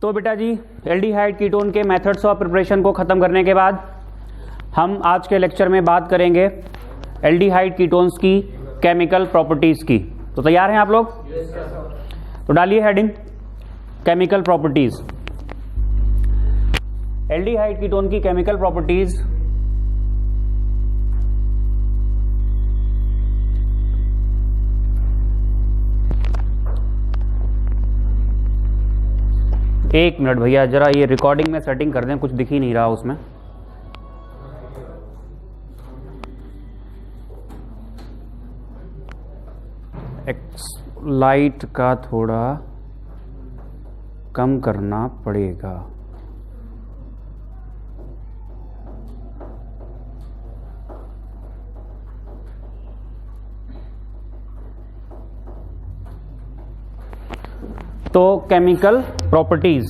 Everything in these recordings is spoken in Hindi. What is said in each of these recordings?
तो बेटा जी एल्डिहाइड कीटोन के मेथड्स ऑफ प्रिपरेशन को ख़त्म करने के बाद हम आज के लेक्चर में बात करेंगे एल्डिहाइड कीटोन्स की केमिकल प्रॉपर्टीज़ की। तो तैयार हैं आप लोग? तो डालिए heading chemical properties. Aldehyde ketone की केमिकल प्रॉपर्टीज़ एक मिनट भैया, जरा ये रिकॉर्डिंग में सेटिंग कर दें, कुछ दिख ही नहीं रहा उसमें। लाइट का थोड़ा कम करना पड़ेगा। तो केमिकल प्रॉपर्टीज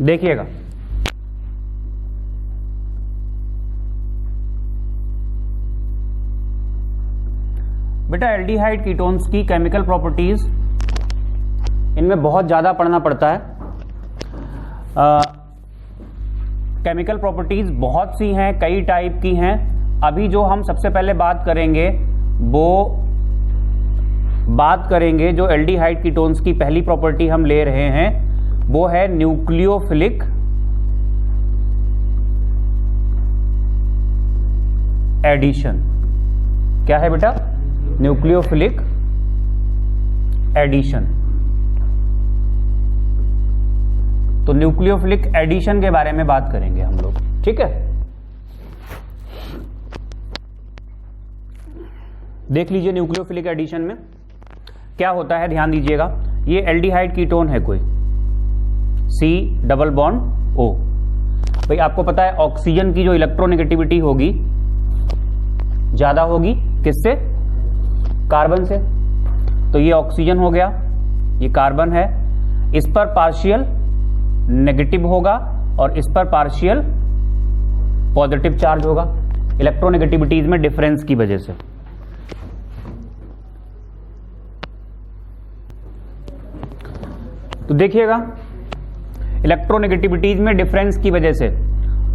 देखिएगा। बेटा एल्डिहाइड कीटोन्स की केमिकल प्रॉपर्टीज, इनमें बहुत ज़्यादा पढ़ना पड़ता है। केमिकल प्रॉपर्टीज बहुत सी हैं, कई टाइप की हैं। अभी जो हम सबसे पहले बात करेंगे जो एल्डिहाइड कीटोन्स की पहली प्रॉपर्टी हम ले रहे हैं वो है न्यूक्लियोफिलिक एडिशन। क्या है बेटा? Nucleophilic addition. तो न्यूक्लियोफिलिक एडिशन के बारे में बात करेंगे हम लोग, ठीक है? देख लीजिए न्यूक्लियोफिलिक एडिशन में क्या होता है, ध्यान दीजिएगा। ये एल्डिहाइड कीटोन है कोई, C डबल बॉन्ड O। भाई आपको पता है ऑक्सीजन की जो इलेक्ट्रोनेगेटिविटी होगी ज्यादा होगी किससे? कार्बन से। तो ये ऑक्सीजन हो गया, ये कार्बन है, इस पर पार्शियल नेगेटिव होगा और इस पर पार्शियल पॉजिटिव चार्ज होगा इलेक्ट्रोनेगेटिविटीज में डिफरेंस की वजह से। तो देखिएगा इलेक्ट्रोनेगेटिविटीज में डिफरेंस की वजह से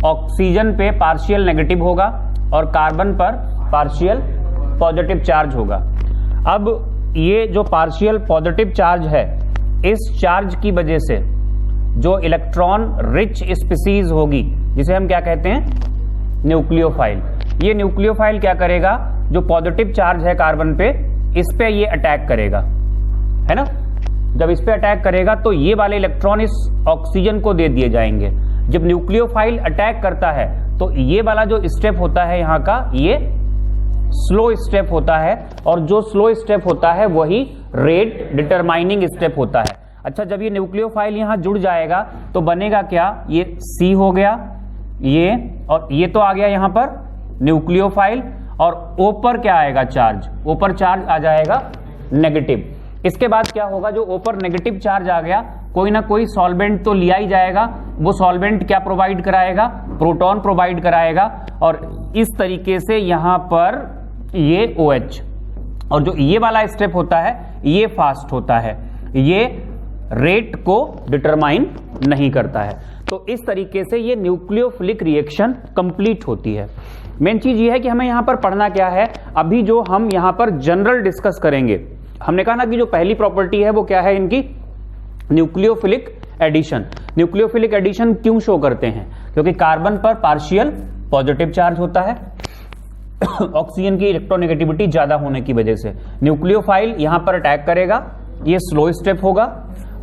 ऑक्सीजन पे पार्शियल नेगेटिव होगा और कार्बन पर पार्शियल पॉजिटिव चार्ज होगा। अब ये जो पार्शियल पॉजिटिव चार्ज है, इस चार्ज की वजह से जो इलेक्ट्रॉन रिच स्पीसीज होगी जिसे हम क्या कहते हैं? न्यूक्लियोफाइल। ये न्यूक्लियोफाइल क्या करेगा? जो पॉजिटिव चार्ज है कार्बन पे, इस पे ये अटैक करेगा, है ना? जब इस पे अटैक करेगा तो ये वाले इलेक्ट्रॉन इस ऑक्सीजन को दे दिए जाएंगे। जब न्यूक्लियोफाइल अटैक करता है तो ये वाला जो स्टेप होता है यहाँ का, ये स्लो स्टेप होता है, और जो स्लो स्टेप होता है वही रेट डिटरमाइनिंग स्टेप होता है। अच्छा, जब ये न्यूक्लियोफाइल यहाँ जुड़ जाएगा तो बनेगा क्या? ये C हो गया, ये और ये तो आ गया यहाँ पर न्यूक्लियोफाइल, और O पर क्या आएगा? चार्ज। O पर चार्ज आ जाएगा नेगेटिव। इसके बाद क्या होगा? जो O पर नेगेटिव चार्ज आ गया, कोई ना कोई सॉल्वेंट तो लिया ही जाएगा। वो सॉल्वेंट क्या प्रोवाइड कराएगा? प्रोटॉन प्रोवाइड कराएगा, और इस तरीके से यहां पर ये OH, और जो ये वाला स्टेप होता है ये फास्ट होता है, ये रेट को डिटरमाइन नहीं करता है। तो इस तरीके से ये न्यूक्लियोफिलिक रिएक्शन कंप्लीट होती है। मेन चीज ये है कि हमें यहां पर पढ़ना क्या है। अभी जो हम यहां पर जनरल डिस्कस करेंगे, हमने कहा ना कि जो पहली प्रॉपर्टी है वो क्या है इनकी? Nucleophilic addition. न्यूक्लियोफिलिक एडिशन क्यों शो करते हैं? क्योंकि कार्बन पर पार्शियल पॉजिटिव चार्ज होता है ऑक्सीजन की इलेक्ट्रोनेगेटिविटी ज्यादा होने की वजह से। न्यूक्लियोफाइल यहां पर अटैक करेगा, ये स्लो स्टेप होगा,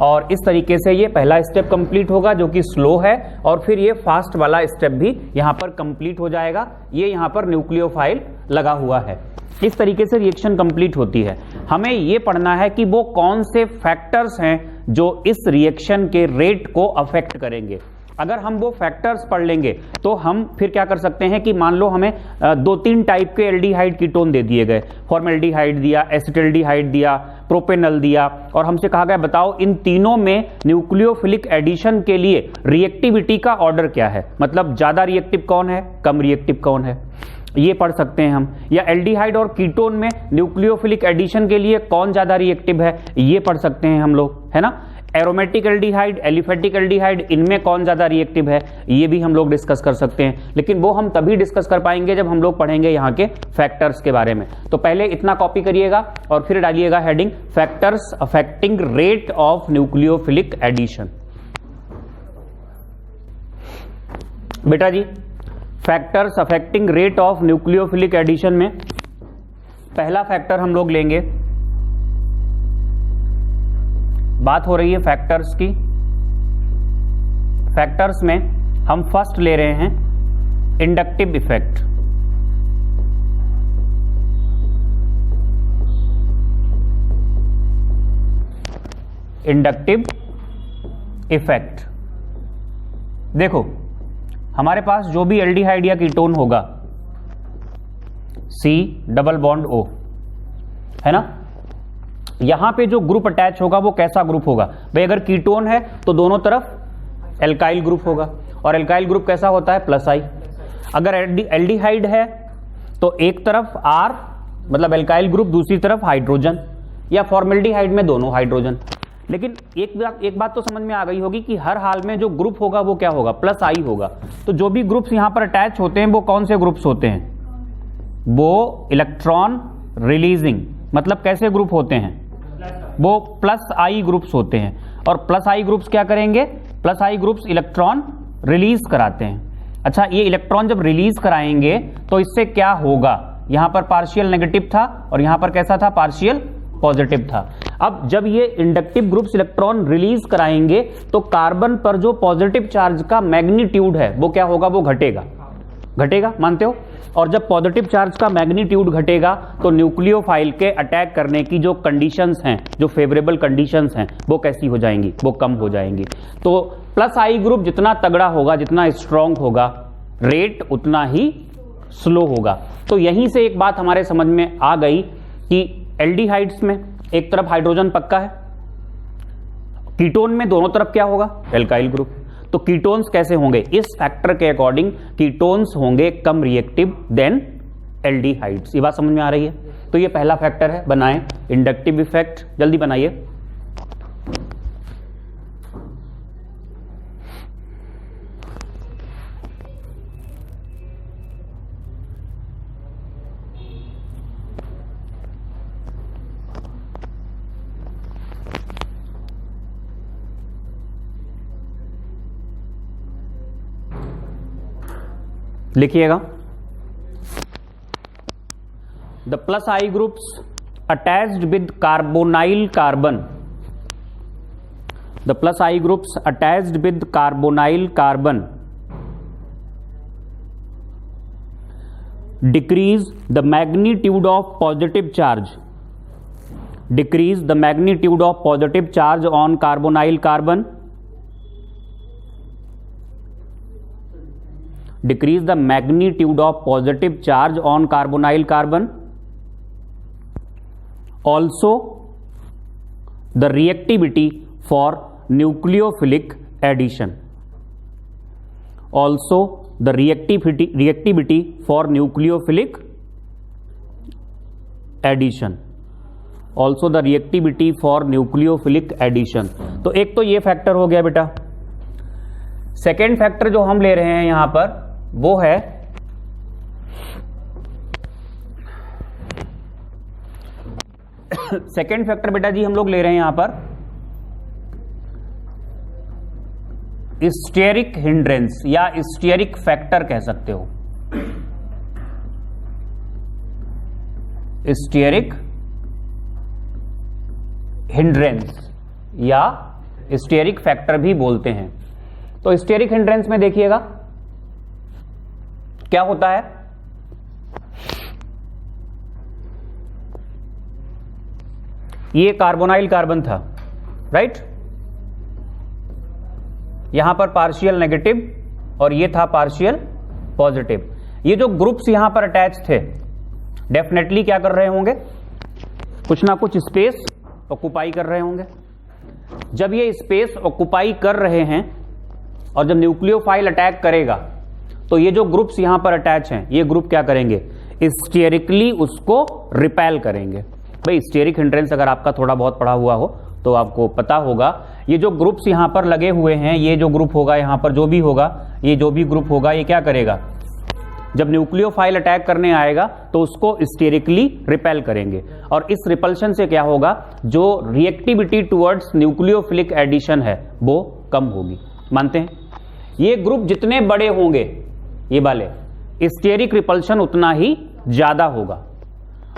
और इस तरीके से ये पहला स्टेप कंप्लीट होगा जो कि स्लो है, और फिर ये फास्ट वाला स्टेप भी यहां पर कंप्लीट हो जाएगा। ये यहां पर न्यूक्लियोफाइल लगा हुआ है। इस तरीके से रिएक्शन कंप्लीट होती है। हमें ये पढ़ना है कि वो कौन से फैक्टर्स हैं जो इस रिएक्शन के रेट को अफेक्ट करेंगे। अगर हम वो फैक्टर्स पढ़ लेंगे तो हम फिर क्या कर सकते हैं कि मान लो हमें 2-3 टाइप के एल्डिहाइड कीटोन दे दिए गए, फॉर्मेल्डिहाइड दिया, एसिटिल्डिहाइड दिया, प्रोपेनल दिया, और हमसे कहा गया बताओ इन तीनों में न्यूक्लियोफिलिक एडिशन के लिए रिएक्टिविटी का ऑर्डर क्या है, मतलब ज्यादा रिएक्टिव कौन है, कम रिएक्टिव कौन है। ये पढ़ सकते हैं हम। या एल्डिहाइड और कीटोन में न्यूक्लियोफिलिक एडिशन के लिए कौन ज्यादा रिएक्टिव है, ये पढ़ सकते हैं हम लोग, है ना। एरोमेटिक एल्डिहाइड, एलिफेटिक एल्डिहाइड, इनमें कौन ज्यादा रिएक्टिव है, ये भी हम लोग डिस्कस कर सकते हैं। लेकिन वो हम तभी डिस्कस कर पाएंगे जब हम लोग पढ़ेंगे यहाँ के फैक्टर्स के बारे में। तो पहले इतना कॉपी करिएगा और फिर डालिएगा heading factors affecting rate of nucleophilic addition. बेटा जी, factors affecting rate of nucleophilic addition में पहला फैक्टर हम लोग लेंगे, बात हो रही है फैक्टर्स की। फैक्टर्स में हम फर्स्ट ले रहे हैं इंडक्टिव इफेक्ट। इंडक्टिव इफेक्ट, देखो हमारे पास जो भी एल्डिहाइड या कीटोन होगा, C डबल बॉन्ड O, है ना, यहां पे जो ग्रुप अटैच होगा वो कैसा ग्रुप होगा भाई? अगर कीटोन है तो दोनों तरफ एल्काइल ग्रुप होगा, और एल्काइल ग्रुप कैसा होता है? प्लस आई। अगर एल्डिहाइड है तो एक तरफ R मतलब एल्काइल ग्रुप, दूसरी तरफ हाइड्रोजन, या फॉर्मेल्डिहाइड में दोनों हाइड्रोजन। लेकिन एक बात तो समझ में आ गई होगी कि हर हाल में जो ग्रुप होगा वो क्या होगा? प्लस आई होगा। तो जो भी ग्रुप्स यहां पर अटैच होते हैं वो कौन से ग्रुप्स होते हैं? वो इलेक्ट्रॉन रिलीजिंग, मतलब कैसे ग्रुप होते हैं? वो प्लस आई ग्रुप्स होते हैं। और प्लस आई ग्रुप्स क्या करेंगे? प्लस आई ग्रुप्स इलेक्ट्रॉन रिलीज कराते हैं। अच्छा, ये इलेक्ट्रॉन जब रिलीज कराएंगे तो इससे क्या होगा? यहां पर पार्शियल नेगेटिव था और यहां पर कैसा था? पार्शियल पॉजिटिव था। अब जब ये इंडक्टिव ग्रुप्स इलेक्ट्रॉन रिलीज कराएंगे तो कार्बन पर जो पॉजिटिव चार्ज का मैग्नीट्यूड है वो क्या होगा? वो घटेगा। घटेगा, मानते हो? और जब पॉजिटिव चार्ज का मैग्नीट्यूड घटेगा तो न्यूक्लियोफाइल के अटैक करने की जो कंडीशंस हैं, जो फेवरेबल कंडीशंस हैं, वो कैसी हो जाएंगी? वो कम हो जाएंगी। तो प्लस आई ग्रुप जितना तगड़ा होगा, जितना स्ट्रांग होगा, रेट उतना ही स्लो होगा। तो यहीं से एक बात हमारे समझ में आ गई कि एल्डिहाइड्स में एक तरफ हाइड्रोजन पक्का है, कीटोन में दोनों तरफ क्या होगा? Alkyl group. तो कीटोन्स कैसे होंगे? इस फैक्टर के अकॉर्डिंग कीटोन्स होंगे कम रिएक्टिव देन एल्डिहाइड्स। ये बात समझ में आ रही है? तो ये पहला फैक्टर है, बनाएं इंडक्टिव इफेक्ट, जल्दी बनाइए। लिखिएगा, the plus I groups attached with carbonyl carbon, the plus I groups attached with carbonyl carbon decrease the magnitude of positive charge, decrease the magnitude of positive charge on carbonyl carbon, decrease the magnitude of positive charge on carbonyl carbon. Also the reactivity for nucleophilic addition, also the reactivity for nucleophilic addition, also the reactivity for nucleophilic addition. तो एक तो ये फैक्टर हो गया बेटा। सेकेंड फैक्टर जो हम ले रहे हैं यहां पर वो है सेकेंड फैक्टर बेटा जी हम लोग ले रहे हैं यहां पर स्टीयरिक हिंड्रेंस, या स्टीयरिक फैक्टर कह सकते हो। स्टीयरिक हिंड्रेंस या स्टीयरिक फैक्टर भी बोलते हैं। तो स्टीयरिक हिंड्रेंस में देखिएगा क्या होता है। ये कार्बोनाइल कार्बन था, राइट? यहां पर पार्शियल नेगेटिव और ये था पार्शियल पॉजिटिव। ये जो ग्रुप्स यहां पर अटैच थे डेफिनेटली क्या कर रहे होंगे? कुछ ना कुछ स्पेस ऑक्युपाई कर रहे होंगे। जब ये स्पेस ऑक्युपाई कर रहे हैं और जब न्यूक्लियोफाइल अटैक करेगा तो ये जो ग्रुप्स यहां पर अटैच हैं, ये ग्रुप क्या करेंगे, स्टेरिकली उसको रिपेल करेंगे। भाई स्टेरिक हिंड्रेंस अगर आपका थोड़ा बहुत पढ़ा हुआ हो तो आपको पता होगा, ये जो ग्रुप्स यहां पर लगे हुए हैं, ये जो ग्रुप होगा यहां पर जो भी होगा, ये जो भी ग्रुप होगा, ये क्या करेगा, जब न्यूक्लियोफाइल अटैक करने आएगा तो उसको स्टेरिकली रिपेल करेंगे। और इस रिपल्शन से क्या होगा, जो रिएक्टिविटी टुवर्ड्स न्यूक्लियोफिलिक एडिशन है वो कम होगी। मानते हैं ये ग्रुप जितने बड़े होंगे ये वाले, स्टेरिक रिपल्शन उतना ही ज्यादा होगा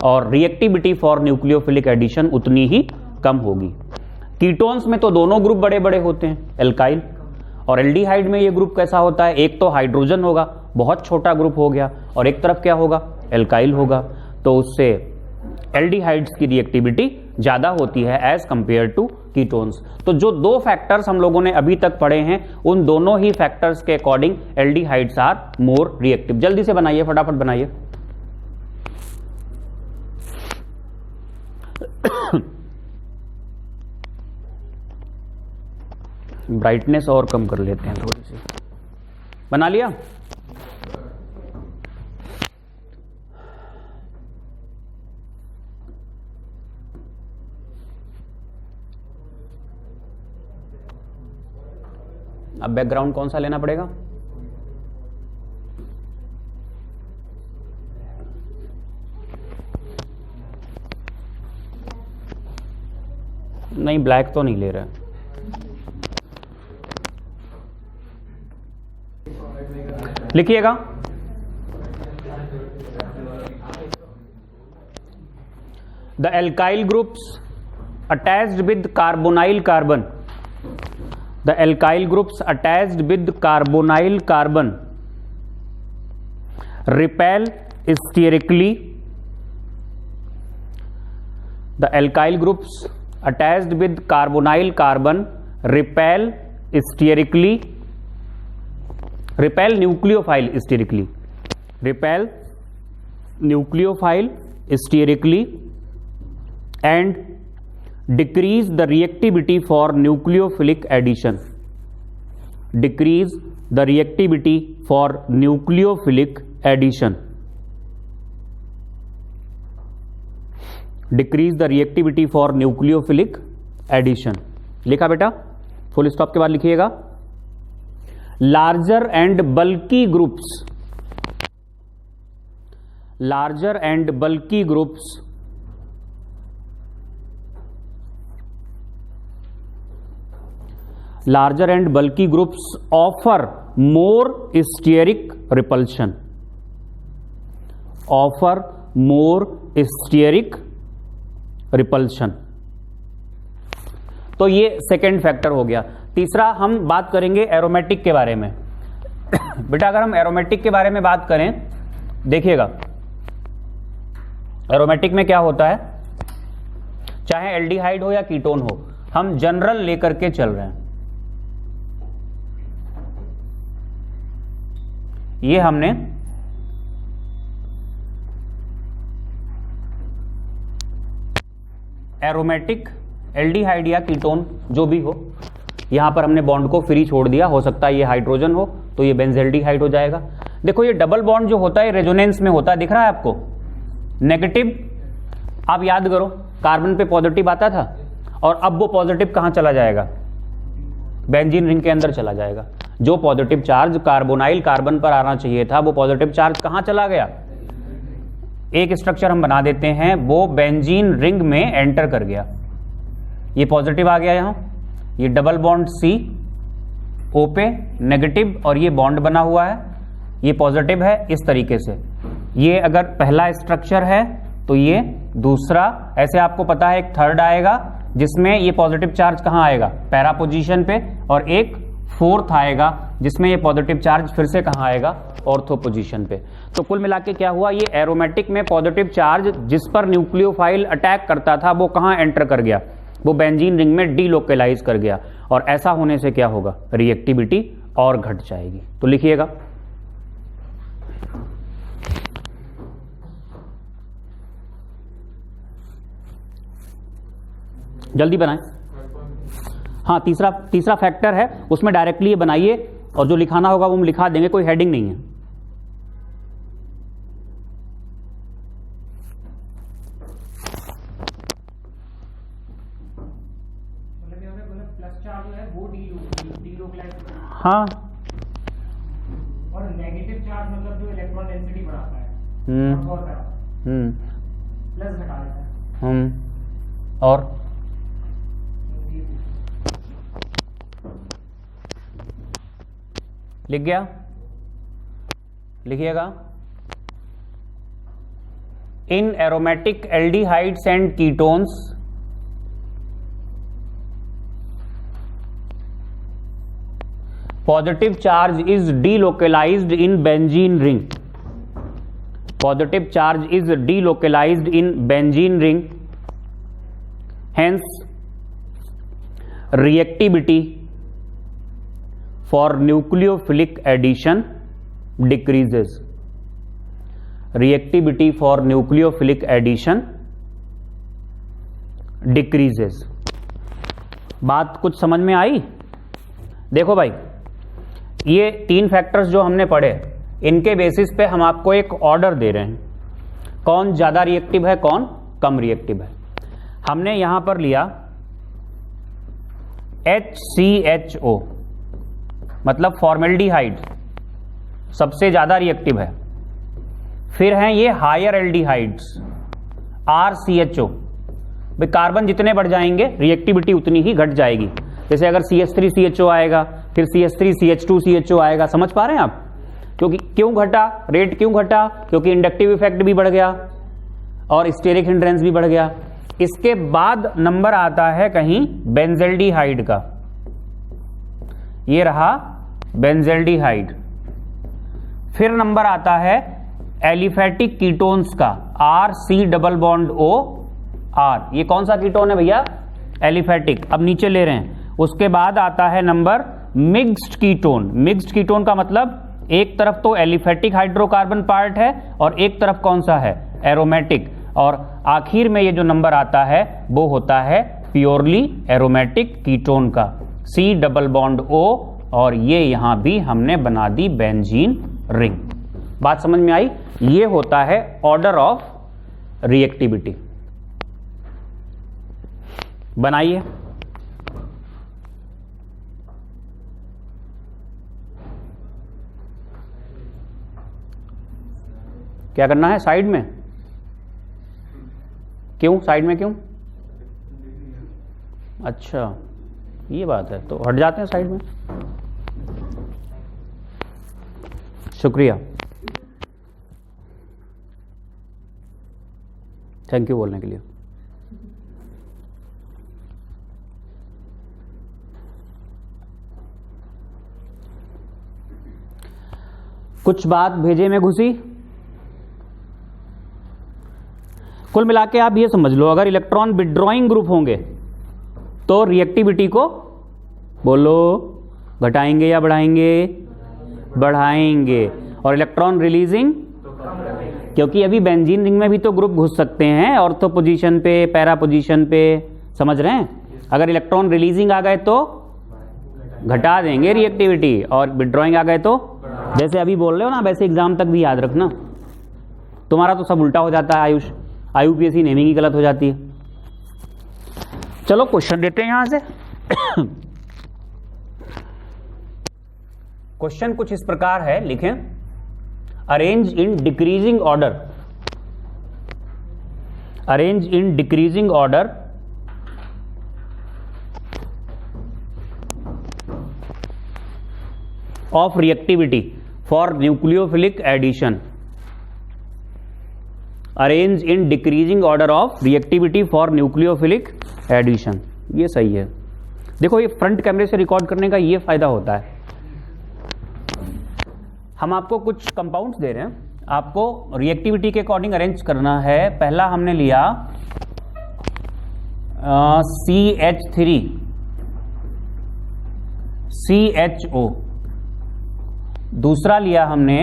और रिएक्टिविटी फॉर न्यूक्लियोफिलिक एडिशन उतनी ही कम होगी। कीटोन्स में तो दोनों ग्रुप बड़े बड़े होते हैं, एल्काइल और एल्डिहाइड में ये ग्रुप कैसा होता है, एक तो हाइड्रोजन होगा, बहुत छोटा ग्रुप हो गया, और एक तरफ क्या होगा, एल्काइल होगा, तो उससे एल्डिहाइड्स की रिएक्टिविटी ज्यादा होती है एज कंपेयर टू कीटोन्स। तो जो दो फैक्टर्स हम लोगों ने अभी तक पढ़े हैं, उन दोनों ही फैक्टर्स के according aldehydes are more reactive. जल्दी से बनाइए, फटाफट बनाइए। ब्राइटनेस और कम कर लेते हैं थोड़ी सी। बना लिया? अब बैकग्राउंड कौन सा लेना पड़ेगा? नहीं, ब्लैक तो नहीं ले रहा। लिखिएगा, the alkyl groups attached with carbonyl carbon, the alkyl groups attached with carbonyl carbon repel sterically, the alkyl groups attached with carbonyl carbon repel sterically, repel nucleophile sterically, repel nucleophile sterically and decrease the reactivity for nucleophilic addition, decrease the reactivity for nucleophilic addition, decrease the reactivity for nucleophilic addition। लिखा बेटा? फुल स्टॉप के बाद लिखिएगा, larger and bulky groups, larger and bulky groups larger and bulky groups offer more steric repulsion, offer more steric repulsion। तो ये सेकेंड फैक्टर हो गया। तीसरा हम बात करेंगे एरोमेटिक के बारे में। बेटा अगर हम एरोमेटिक के बारे में बात करें, देखिएगा एरोमेटिक में क्या होता है, चाहे एल्डिहाइड हो या कीटोन हो, हम जनरल लेकर के चल रहे हैं। ये हमने एरोमेटिक, एल्डिहाइड या कीटोन जो भी हो, यहां पर हमने बॉन्ड को फ्री छोड़ दिया। हो सकता है ये हाइड्रोजन हो तो ये बेंजेल्डिहाइड हो जाएगा। देखो ये डबल बॉन्ड जो होता है रेजोनेंस में होता है, दिख रहा है आपको, नेगेटिव। आप याद करो, कार्बन पे पॉजिटिव आता था और अब वो पॉजिटिव कहां चला जाएगा, बेंजीन रिंग के अंदर चला जाएगा। जो पॉजिटिव चार्ज कार्बोनाइल कार्बन पर आना चाहिए था, वो पॉजिटिव चार्ज कहां चला गया, एक स्ट्रक्चर हम बना देते हैं, वो बेंजीन रिंग में एंटर कर गया। ये पॉजिटिव आ गया यहां, ये डबल बॉन्ड सी ओ पे नेगेटिव और ये बॉन्ड बना हुआ है, ये पॉजिटिव है। इस तरीके से ये अगर पहला स्ट्रक्चर है तो ये दूसरा, ऐसे आपको पता है एक थर्ड आएगा जिसमें ये पॉजिटिव चार्ज कहां आएगा, पैरा पोजीशन पे, और एक फोर्थ आएगा जिसमें ये पॉजिटिव चार्ज फिर से कहां आएगा, ऑर्थो पोजीशन पे। तो कुल मिला के क्या हुआ, ये एरोमेटिक में पॉजिटिव चार्ज जिस पर न्यूक्लियोफाइल अटैक करता था वो कहां एंटर कर गया, वो बेंजीन रिंग में डीलोकलाइज कर गया। और ऐसा होने से क्या होगा, रिएक्टिविटी और घट जाएगी। तो लिखिएगा, जल्दी बनाएं। हाँ, तीसरा फैक्टर है, उसमें डायरेक्टली ये बनाइए और जो लिखाना होगा वो हम लिखा देंगे, कोई हेडिंग नहीं है। चार्ज है वो डीलोकलाइज, हाँ, और नेगेटिव चार्ज मतलब जो इलेक्ट्रॉन डेंसिटी बढ़ाता है और प्लस घटा देता है। और लिख गया, लिखिएगा। In aromatic aldehydes and ketones positive charge is delocalized in benzene ring. Positive charge is delocalized in benzene ring. Hence, reactivity for nucleophilic addition decreases. Reactivity for nucleophilic addition decreases. बात कुछ समझ में आई? देखो भाई, ये तीन फैक्टर्स जो हमने पढ़े, इनके बेसिस पे हम आपको एक ऑर्डर दे रहे हैं, कौन ज़्यादा रिएक्टिव है, कौन कम रिएक्टिव है। हमने यहां पर लिया HCHO, मतलब फॉर्मेल्डिहाइड सबसे ज़्यादा रिएक्टिव है। फिर हैं ये हायर एल्डिहाइड्स RCHO, भाई कार्बन जितने बढ़ जाएंगे रिएक्टिविटी उतनी ही घट जाएगी। जैसे अगर CH3CHO आएगा, फिर CH3CH2CHO आएगा, समझ पा रहे हैं आप? क्योंकि क्यों घटा, रेट क्यों घटा? क्योंकि इंडक्टिव इफेक्ट भी बढ़ गया और स्टेरिक हिंड्रेंस भी बढ़ गया। इसके बाद नंबर आता है कहीं बेंजेल्डिहाइड का, ये रहा बेंजेल्डिहाइड। फिर नंबर आता है एलिफेटिक कीटोन्स का, RC++OR। ये कौन सा कीटोन है भैया? एलिफेटिक। अब नीचे ले रहे हैं। उसके बाद आता है number mixed ketone. Mixed ketone का मतलब एक तरफ तो एलिफेटिक हाइड्रोकार्बन पार्ट है और एक तरफ कौन सा है? एरोमेटिक। और आखिर में ये जो नंबर आता है वो होता है प्योरली एरोमेटिक कीटोन का, C++O, और ये यहां भी हमने बना दी बेंजीन रिंग। बात समझ में आई? ये होता है ऑर्डर ऑफ रिएक्टिविटी। बनाइए। क्या करना है? साइड में। क्यों साइड में? क्यों? अच्छा, ये बात है, तो हट जाते हैं साइड में। शुक्रिया, थैंक यू बोलने के लिए। कुछ बात भेजे में घुसी। कुल मिला के आप ये समझ लो, अगर इलेक्ट्रॉन विड्रॉइंग ग्रुप होंगे तो रिएक्टिविटी को बोलो घटाएंगे या बढ़ाएंगे? बढ़ाएंगे। और इलेक्ट्रॉन रिलीजिंग, क्योंकि अभी बेंजीन रिंग में भी तो ग्रुप घुस सकते हैं, ऑर्थो पोजीशन पे, पैरा पोजीशन पे, समझ रहे हैं? अगर इलेक्ट्रॉन रिलीजिंग आ गए तो घटा देंगे रिएक्टिविटी, और विड्रॉइंग आ गए तो, जैसे अभी बोल रहे हो ना, वैसे एग्जाम तक भी याद रखना। तुम्हारा तो सब उल्टा हो जाता है आयुष, IUPAC नेमिंग ही गलत हो जाती है। चलो क्वेश्चन देते हैं यहां से। क्वेश्चन कुछ इस प्रकार है, लिखें। Arrange in decreasing order, arrange in decreasing order of reactivity for nucleophilic addition. Arrange in decreasing order of reactivity for nucleophilic addition. ये सही है। देखो, ये फ्रंट कैमरे से रिकॉर्ड करने का ये फायदा होता है। हम आपको कुछ कंपाउंड्स दे रहे हैं, आपको रिएक्टिविटी के अकॉर्डिंग अरेंज करना है। पहला हमने लिया CH3 CHO, दूसरा लिया हमने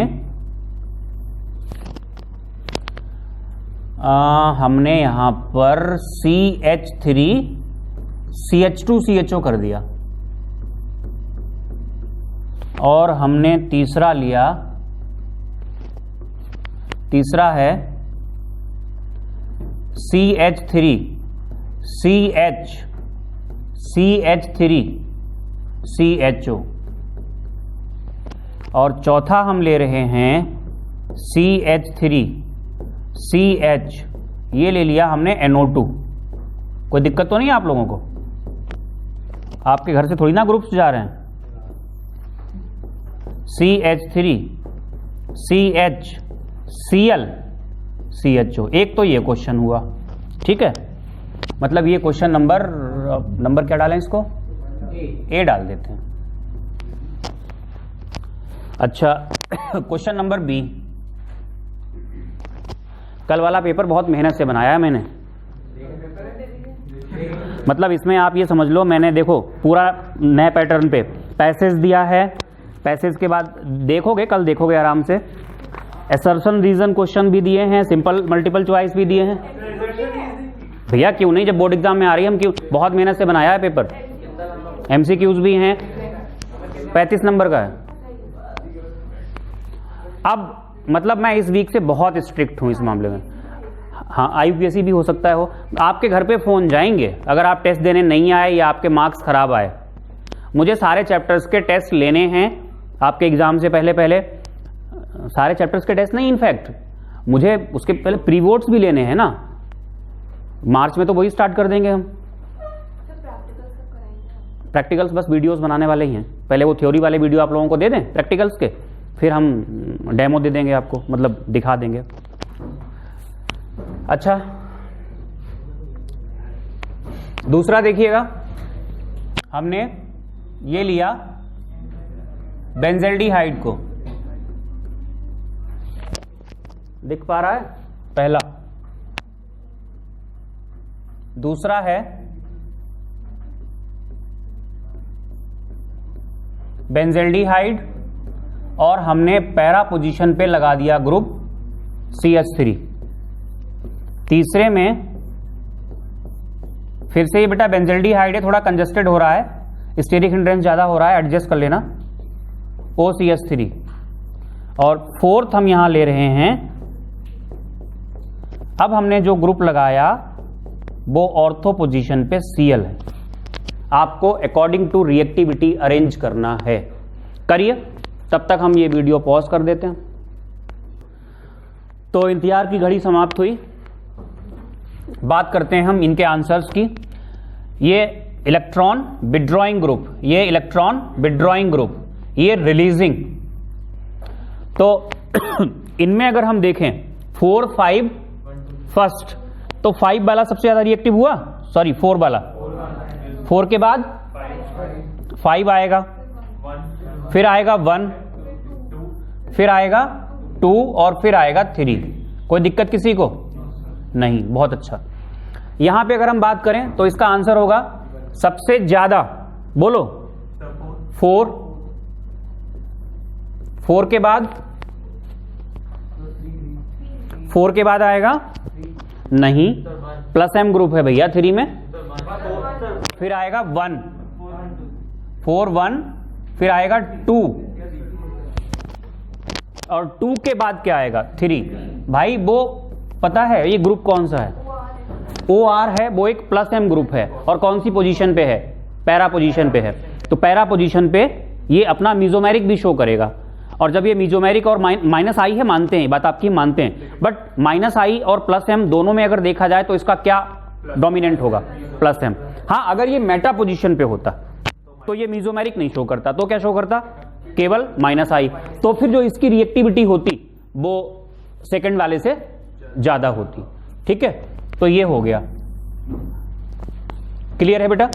हमने यहां पर CH3 CH2CHO कर दिया, और हमने तीसरा लिया, तीसरा है CH3 CH3 CHO, और चौथा हम ले रहे हैं CH3 CH, ये ले लिया हमने NO2। कोई दिक्कत तो नहीं है आप लोगों को? आपके घर से थोड़ी ना ग्रुप्स जा रहे हैं। CH3 CH Cl CHO, एक तो ये क्वेश्चन हुआ, ठीक है। मतलब ये क्वेश्चन नंबर क्या डालें इसको? ए डाल देते हैं। अच्छा, क्वेश्चन नंबर बी। कल वाला पेपर बहुत मेहनत से बनाया है मैंने। मतलब इसमें आप ये समझ लो, मैंने देखो पूरा नए पैटर्न पे पैसेज दिया है। पैसेज के बाद देखोगे, कल देखोगे आराम से, असर्शन रीजन क्वेश्चन भी दिए हैं, सिंपल मल्टीपल चॉइस भी दिए हैं। भैया क्यों नहीं, जब बोर्ड एग्जाम में आ रही है हम क्यों, बहुत मेहनत से बनाया है पेपर। MCQs भी हैं, 35 नंबर का है। अब मतलब मैं इस वीक से बहुत स्ट्रिक्ट हूं इस मामले में। हाँ, IUPAC भी हो सकता है हो। आपके घर पे फोन जाएंगे अगर आप टेस्ट देने नहीं आए या आपके मार्क्स खराब आए। मुझे सारे चैप्टर्स के टेस्ट लेने हैं आपके एग्जाम से पहले सारे चैप्टर्स के टेस्ट नहीं, इनफैक्ट मुझे उसके पहले प्रीवोट्स भी लेने हैं ना। मार्च में तो वही स्टार्ट कर देंगे हम। प्रैक्टिकल्स बस वीडियोस बनाने वाले ही हैं। पहले वो थ्योरी वाले वीडियो आप लोगों को दे दें प्रैक्टिकल्स के, फिर हम डेमो दे देंगे आपको, मतलब दिखा देंगे। अच्छा, दूसरा देखिएगा, हमने ये लिया बेंजल्डिहाइड को, दिख पा रहा है पहला। दूसरा है बेंजल्डिहाइड और हमने पैरा पोजीशन पे लगा दिया ग्रुप CH3। तीसरे में फिर से ये बेटा बेंजल्डिहाइड है, थोड़ा कंजस्टेड हो रहा है, स्टेरिक हिंड्रेंस ज्यादा हो रहा है, एडजस्ट कर लेना, OCH3। और फोर्थ हम यहां ले रहे हैं, अब हमने जो ग्रुप लगाया वो ऑर्थो पोजीशन पे Cl है। आपको अकॉर्डिंग टू रिएक्टिविटी अरेंज करना है, करिए। तब तक हम ये वीडियो पॉज कर देते हैं। तो इंतजार की घड़ी समाप्त हुई। बात करते हैं हम इनके आंसर्स की। ये इलेक्ट्रॉन विड्रॉइंग ग्रुप, ये इलेक्ट्रॉन विड्रॉइंग ग्रुप, ये रिलीजिंग। तो इनमें अगर हम देखें 4, 5 फर्स्ट, तो 5 वाला सबसे ज्यादा रिएक्टिव हुआ, सॉरी 4 वाला। 4 के बाद 5 आएगा, फिर आएगा 1, फिर आएगा 2 और फिर आएगा 3। कोई दिक्कत किसी को नहीं? बहुत अच्छा। यहां पे अगर हम बात करें तो इसका आंसर होगा सबसे ज्यादा, बोलो 4 के बाद 4 के बाद आएगा नहीं, प्लस M ग्रुप है भैया 3 में। फिर आएगा 1, 4 1, फिर आएगा 2 और 2 के बाद क्या आएगा 3। भाई वो पता है ये ग्रुप कौन सा है? OR है, वो एक प्लस M ग्रुप है। और कौन सी पोजीशन पे है? पैरा पोजीशन पे है। तो पैरा पोजीशन पे ये अपना मीजोमेरिक भी शो करेगा। और जब ये मीजोमेरिक और माइनस आई है, मानते हैं, बात आपकी मानते हैं, बट माइनस आई और प्लस M दोनों में अगर देखा जाए तो इसका क्या डोमिनेंट होगा? Plus M। हाँ, अगर ये मेटा पोजीशन पे होता तो ये मीजोमेरिक नहीं शो करता, तो क्या शो करता? केवल माइनस आई। तो फिर जो इसकी रिएक्टिविटी होती वो सेकंड वाले से ज्यादा होती। ठीक है, तो ये हो गया। क्लियर है बेटा?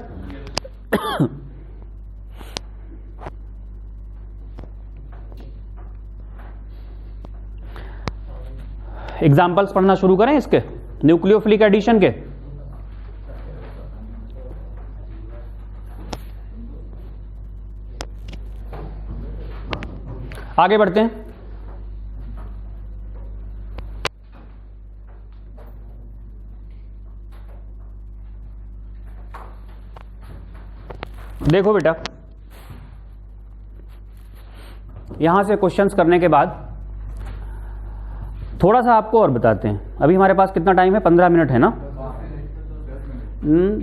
एग्जाम्पल्स पढ़ना शुरू करें इसके, न्यूक्लियोफिलिक एडिशन के। आगे बढ़ते हैं। देखो बेटा, यहां से क्वेश्चंस करने के बाद थोड़ा सा आपको और बताते हैं। अभी हमारे पास कितना टाइम है? 15 मिनट है ना?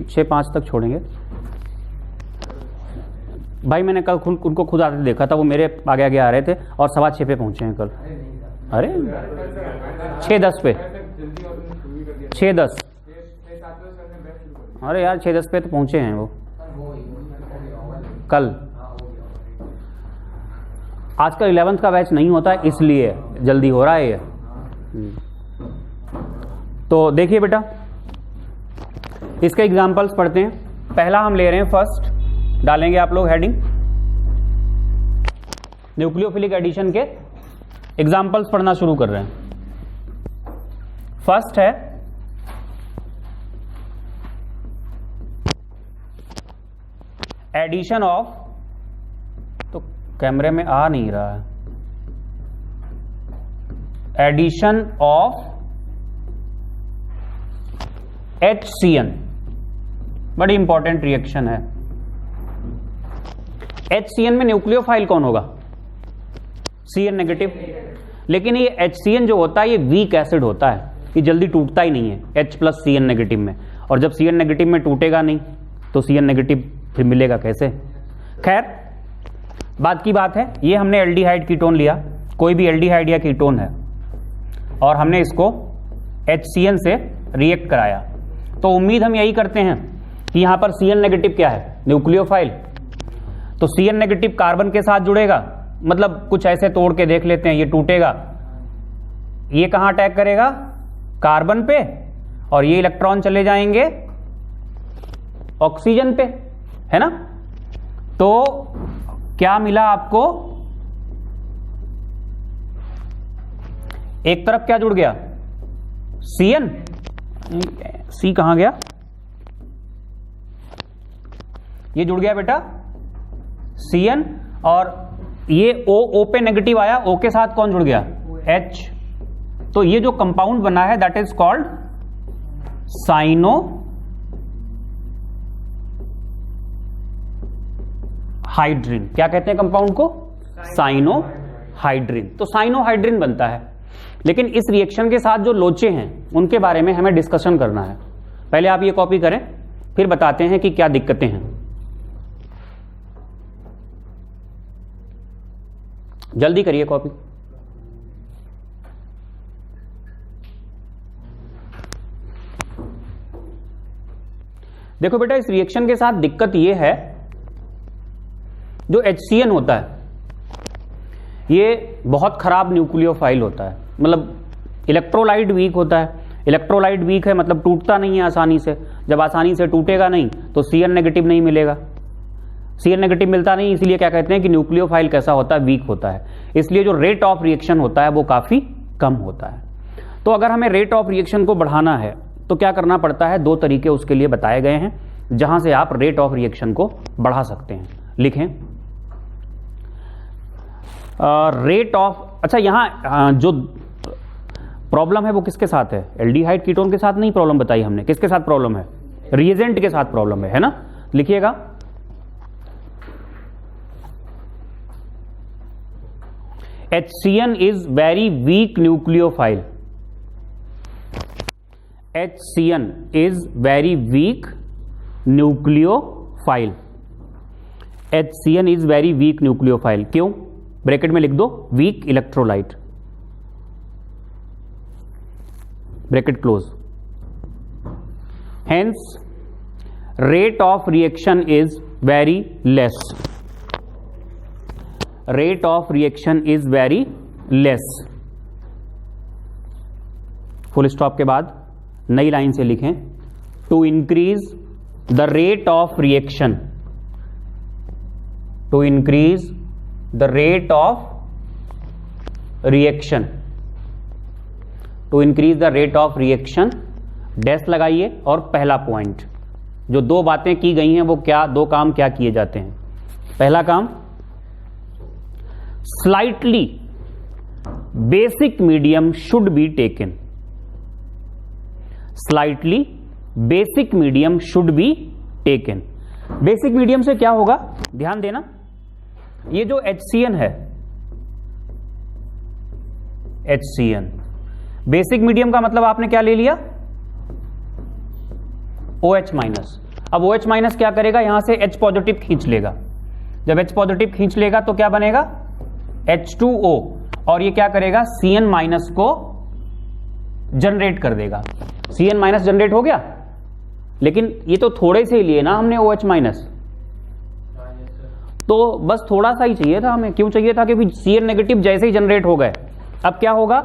6-5 तक छोड़ेंगे। भाई मैंने कल उनको खुद आते देखा था, वो मेरे आगे आगे आ रहे थे और 6:15 पे पहुंचे हैं कल। अरे 6:10 पे, 6:10, अरे यार 6:10 पे तो पहुंचे हैं वो कल। आजकल 11th का बैच नहीं होता है इसलिए जल्दी हो रहा है ये। तो देखिए बेटा, इसके एग्जाम्पल्स पढ़ते हैं। पहला हम ले रहे हैं फर्स्ट, डालेंगे आप लोग हेडिंग, न्यूक्लियोफिलिक एडिशन के एग्जाम्पल्स पढ़ना शुरू कर रहे हैं। फर्स्ट है एडिशन ऑफ, तो कैमरे में आ नहीं रहा है, एडिशन ऑफ HCN, बड़ी इंपॉर्टेंट रिएक्शन है। HCN में न्यूक्लियोफाइल कौन होगा? CN negative. लेकिन ये HCN जो होता है ये वीक एसिड होता है, ये जल्दी टूटता ही नहीं है H+CN नेगेटिव में, और जब CN नेगेटिव में टूटेगा नहीं तो CN नेगेटिव फिर मिलेगा कैसे? खैर बात की बात है, ये हमने एल्डिहाइड कीटोन लिया, कोई भी एल्डिहाइड या कीटोन है, और हमने इसको HCN से रिएक्ट कराया। तो उम्मीद हम यही करते हैं कि यहां पर CN नेगेटिव क्या है? न्यूक्लियोफाइल। तो CN नेगेटिव कार्बन के साथ जुड़ेगा, मतलब कुछ ऐसे तोड़ के देख लेते हैं, ये टूटेगा, ये कहां अटैक करेगा? कार्बन पे, और ये इलेक्ट्रॉन चले जाएंगे ऑक्सीजन पे, है ना? तो क्या मिला आपको? एक तरफ क्या जुड़ गया? CN, C कहां गया? ये जुड़ गया बेटा CN, और ये O पे नेगेटिव आया, O के साथ कौन जुड़ गया? H। तो ये जो कंपाउंड बना है that is called cyanohydrin. क्या कहते हैं कंपाउंड को? Cyanohydrin. तो साइनो हाइड्रिन बनता है। लेकिन इस रिएक्शन के साथ जो लोचे हैं उनके बारे में हमें डिस्कशन करना है। पहले आप ये कॉपी करें, फिर बताते हैं कि क्या दिक्कतें हैं। जल्दी करिए कॉपी। देखो बेटा, इस रिएक्शन के साथ दिक्कत यह है, जो HCN होता है ये बहुत खराब न्यूक्लियोफाइल होता है, मतलब इलेक्ट्रोलाइट वीक होता है। इलेक्ट्रोलाइट वीक है मतलब टूटता नहीं है आसानी से। जब आसानी से टूटेगा नहीं तो CN नेगेटिव नहीं मिलेगा। CN नेगेटिव मिलता नहीं, इसलिए क्या कहते हैं कि न्यूक्लियोफाइल कैसा होता है? वीक होता है। इसलिए जो रेट ऑफ रिएक्शन होता है वो काफी कम होता है। तो अगर हमें रेट ऑफ रिएक्शन को बढ़ाना है तो क्या करना पड़ता है? दो तरीके उसके लिए बताए गए हैं जहां से आप रेट ऑफ रिएक्शन को बढ़ा सकते हैं। लिखें रेट ऑफ, अच्छा यहां जो प्रॉब्लम है वो किसके साथ है? एल्डिहाइड कीटोन के साथ नहीं प्रॉब्लम बताई हमने, किसके साथ प्रॉब्लम है? रिएजेंट के साथ प्रॉब्लम है ना? लिखिएगा HCN is very weak nucleophile. HCN is very weak nucleophile. HCN is very weak nucleophile. क्यों? ब्रैकेट में लिख दो weak electrolyte, bracket close. Hence rate of reaction is very less. Rate of reaction is very less. Full stop के बाद नई लाइन से लिखें, to increase the rate of reaction, to increase the rate of reaction, to increase the rate of reaction, dash लगाइए, और पहला पॉइंट जो दो बातें की गई हैं वो क्या, दो काम क्या किए जाते हैं? पहला काम, slightly basic medium should be taken. Slightly basic medium should be taken. Basic medium से क्या होगा? ध्यान देना, ये जो HCN है, HCN बेसिक मीडियम का मतलब आपने क्या ले लिया? OH minus. अब OH माइनस क्या करेगा? यहां से H पॉजिटिव खींच लेगा, जब H पॉजिटिव खींच लेगा तो क्या बनेगा, H2O, और ये क्या करेगा, Cn माइनस को जनरेट कर देगा। Cn माइनस जनरेट हो गया, लेकिन ये तो थोड़े से ही लिए ना हमने OH माइनस, तो बस थोड़ा सा ही चाहिए था हमें। क्यों चाहिए था, क्योंकि Cn नेगेटिव जैसे ही जनरेट हो गए, अब क्या होगा,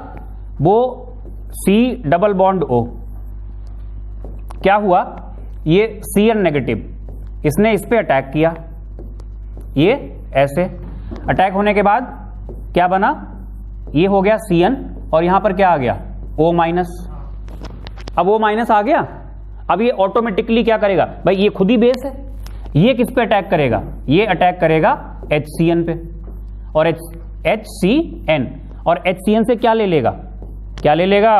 वो C डबल बॉन्ड O, क्या हुआ, ये Cn नेगेटिव, इसने इस पे अटैक किया, ये ऐसे अटैक होने के बाद क्या बना, ये हो गया Cn, और यहां पर क्या आ गया, O माइनस। अब O माइनस आ गया, अब ये ऑटोमेटिकली क्या करेगा भाई, ये खुद ही बेस है, ये किस पे अटैक करेगा, ये अटैक करेगा HCN पे, और HCN, और HCN से क्या ले लेगा, क्या ले लेगा,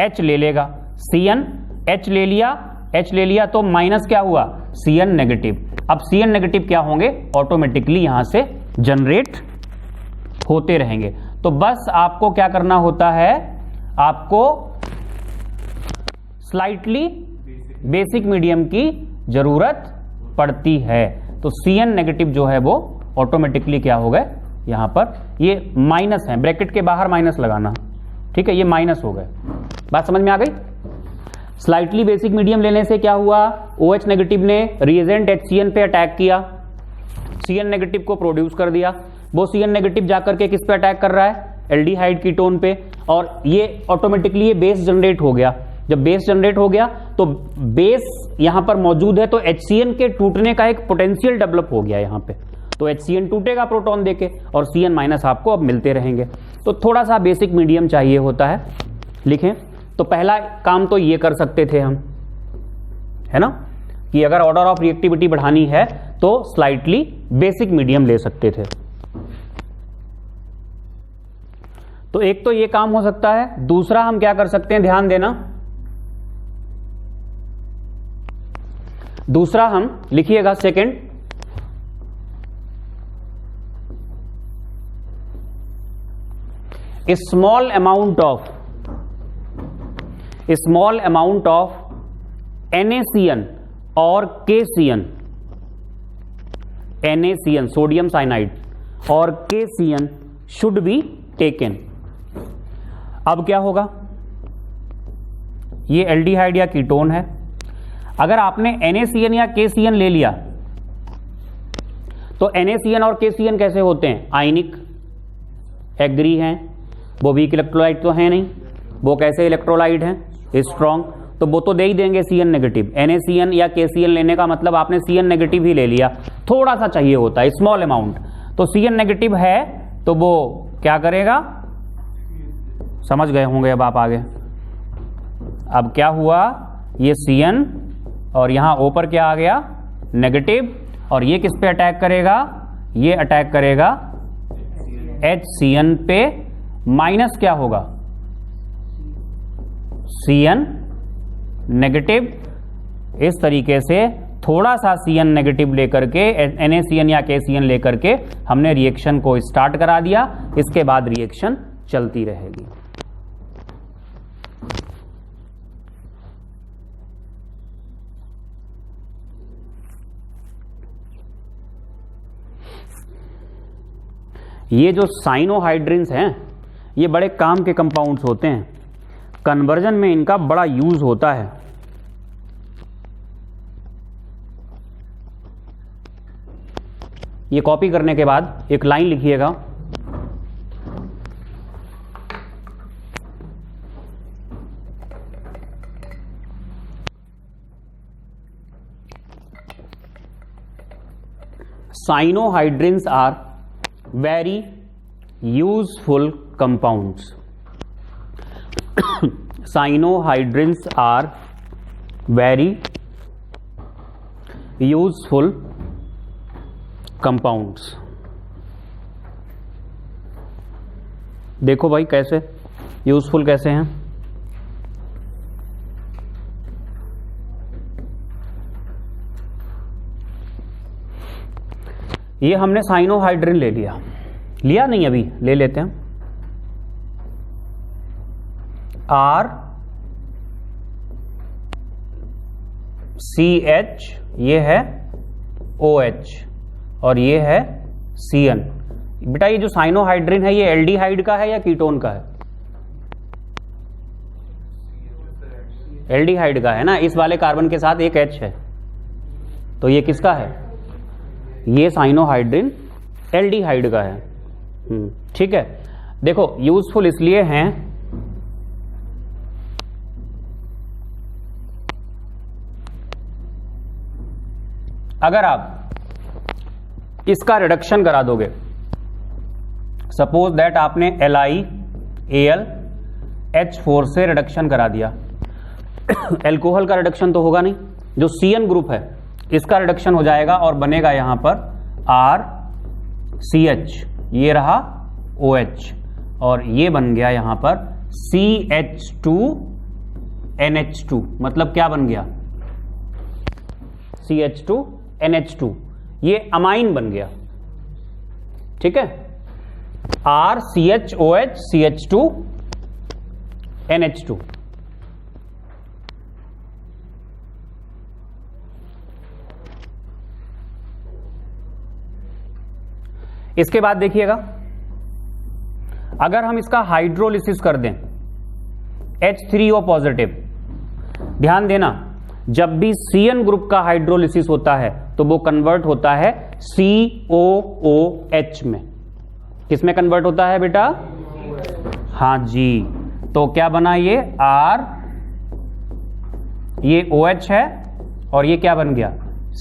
H ले लेगा, Cn H ले लिया, H ले लिया तो माइनस क्या हुआ, Cn नेगेटिव। अब Cn नेगेटिव क्या होंगे, ऑटोमेटिकली यहां से जनरेट होते रहेंगे। तो बस आपको क्या करना होता है, आपको स्लाइटली बेसिक मीडियम की जरूरत पड़ती है। तो Cn नेगेटिव जो है वो ऑटोमेटिकली क्या हो गए, यहां पर ये माइनस है, ब्रैकेट के बाहर माइनस लगाना, ठीक है, ये माइनस हो गए। बात समझ में आ गई। स्लाइटली बेसिक मीडियम लेने से क्या हुआ, OH नेगेटिव ने रिएजेंट HCN पे अटैक किया, Cn नेगेटिव को प्रोड्यूस कर दिया, वो Cn नेगेटिव जाकर के किस पे अटैक कर रहा है, एल्डिहाइड कीटोन पे, और ये ऑटोमेटिकली ये बेस जनरेट हो गया। जब बेस जनरेट हो गया तो बेस यहां पर मौजूद है, तो HCN के टूटने का एक पोटेंशियल डेवलप हो गया यहां पे, तो HCN टूटेगा प्रोटॉन देके, और Cn माइनस आपको अब मिलते रहेंगे। तो थोड़ा सा बेसिक मीडियम चाहिए होता है। लिखें तो पहला काम तो ये कर सकते थे हम, है ना, कि अगर ऑर्डर ऑफ रिएक्टिविटी बढ़ानी है तो स्लाइटली बेसिक मीडियम ले सकते थे। तो एक तो ये काम हो सकता है। दूसरा हम क्या कर सकते हैं, ध्यान देना, दूसरा हम लिखिएगा second, small amount of NaCN और KCN, NaCN सोडियम साइनाइड और KCN शुड बी टेकन। अब क्या होगा, ये एल्डिहाइड या कीटोन है, अगर आपने NaCN या KCN ले लिया तो NaCN और KCN कैसे होते हैं, आयनिक, एग्री हैं, वो वीक इलेक्ट्रोलाइट तो है नहीं, वो कैसे इलेक्ट्रोलाइट हैं, स्ट्रॉन्ग, तो वो तो दे ही देंगे Cn नेगेटिव। NaCN या KCN लेने का मतलब आपने Cn नेगेटिव ही ले लिया, थोड़ा सा चाहिए होता है, स्मॉल अमाउंट। तो Cn नेगेटिव है तो वो क्या करेगा, समझ गए होंगे अब आप आगे। अब क्या हुआ, ये Cn और यहां O पर क्या आ गया, नेगेटिव, और ये किस पे अटैक करेगा, ये अटैक करेगा HCN पे, माइनस क्या होगा, Cn नेगेटिव। इस तरीके से थोड़ा सा Cn नेगेटिव लेकर के NaCN या KCN लेकर के हमने रिएक्शन को स्टार्ट करा दिया, इसके बाद रिएक्शन चलती रहेगी। ये जो साइनोहाइड्रिन्स हैं ये बड़े काम के कंपाउंड्स होते हैं, कन्वर्जन में इनका बड़ा यूज होता है। ये कॉपी करने के बाद एक लाइन लिखिएगा, साइनोहाइड्रिन्स are very useful compounds. Cyanohydrins are very useful compounds. देखो भाई कैसे यूजफुल कैसे हैं, ये हमने साइनोहाइड्रिन ले लिया नहीं, अभी ले लेते हैं। R CH ये है OH और ये है CN। बेटा ये जो साइनोहाइड्रिन है ये एल्डिहाइड का है या कीटोन का है? एल्डिहाइड का है ना, इस वाले कार्बन के साथ एक H है, तो ये किसका है? ये साइनोहाइड्रिन एल्डिहाइड का है। ठीक है, देखो यूजफुल इसलिए हैं, अगर आप इसका रिडक्शन करा दोगे, सपोज दैट आपने LiAlH4 से रिडक्शन करा दिया, एल्कोहल का रिडक्शन तो होगा नहीं, जो CN ग्रुप है इसका रिडक्शन हो जाएगा और बनेगा यहां पर RCH, ये रहा OH और ये बन गया यहां पर CH2NH2, मतलब क्या बन गया? CH2NH2, ये अमाइन बन गया। ठीक है, RCHOH CH2NH2। इसके बाद देखिएगा, अगर हम इसका हाइड्रोलिसिस कर दें H3O पॉजिटिव, ध्यान देना जब भी CN ग्रुप का हाइड्रोलिसिस होता है तो वो कन्वर्ट होता है COOH में। किस में कन्वर्ट होता है बेटा? हाँ जी, तो क्या बना ये R, ये OH है और ये क्या बन गया?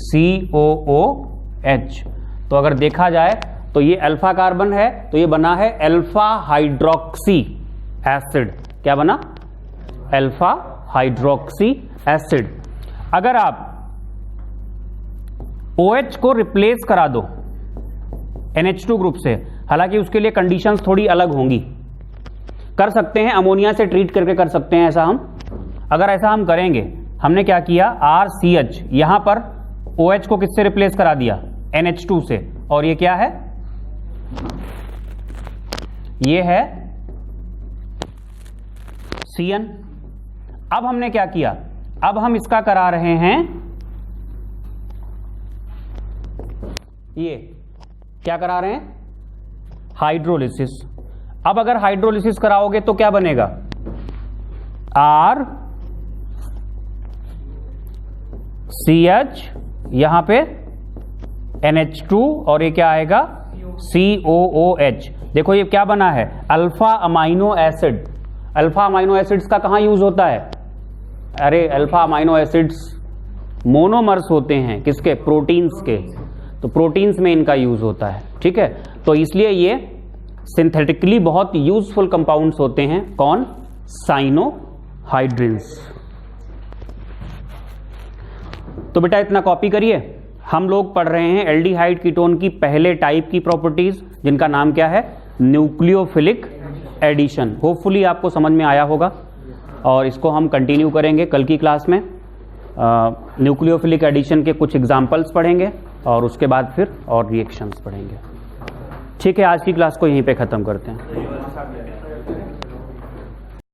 COOH। तो अगर देखा जाए तो ये अल्फा कार्बन है, तो ये बना है अल्फा हाइड्रोक्सी एसिड। क्या बना? Alpha hydroxy acid. अगर आप OH को रिप्लेस करा दो NH2 ग्रुप से, हालांकि उसके लिए कंडीशंस थोड़ी अलग होंगी, कर सकते हैं अमोनिया से ट्रीट करके कर सकते हैं ऐसा हम। अगर ऐसा हम करेंगे, हमने क्या किया, RCH यहां पर OH को किससे रिप्लेस करा दिया? NH2 से, और ये क्या है? ये है CN। अब हमने क्या किया, अब हम इसका करा रहे हैं, ये क्या करा रहे हैं? हाइड्रोलिसिस। अब अगर हाइड्रोलिसिस कराओगे तो क्या बनेगा? RCH यहां पे NH2 और ये क्या आएगा? COOH। देखो ये क्या बना है? Alpha amino acid. Alpha amino acids का कहां यूज होता है? अरे अल्फा अमाइनो एसिड्स मोनोमर्स होते हैं, किसके? प्रोटीन्स के। तो प्रोटीन्स में इनका यूज होता है। ठीक है, तो इसलिए ये सिंथेटिकली बहुत यूजफुल कंपाउंड्स होते हैं। कौन? साइनोहाइड्रिन्स। तो बेटा इतना कॉपी करिए। हम लोग पढ़ रहे हैं एल्डिहाइड कीटोन की पहले टाइप की प्रॉपर्टीज, जिनका नाम क्या है? Nucleophilic addition. होपफुली आपको समझ में आया होगा और इसको हम कंटिन्यू करेंगे कल की क्लास में। न्यूक्लियोफिलिक एडिशन के कुछ एग्जाम्पल्स पढ़ेंगे और उसके बाद फिर और रिएक्शंस पढ़ेंगे। ठीक है, आज की क्लास को यहीं पे ख़त्म करते हैं।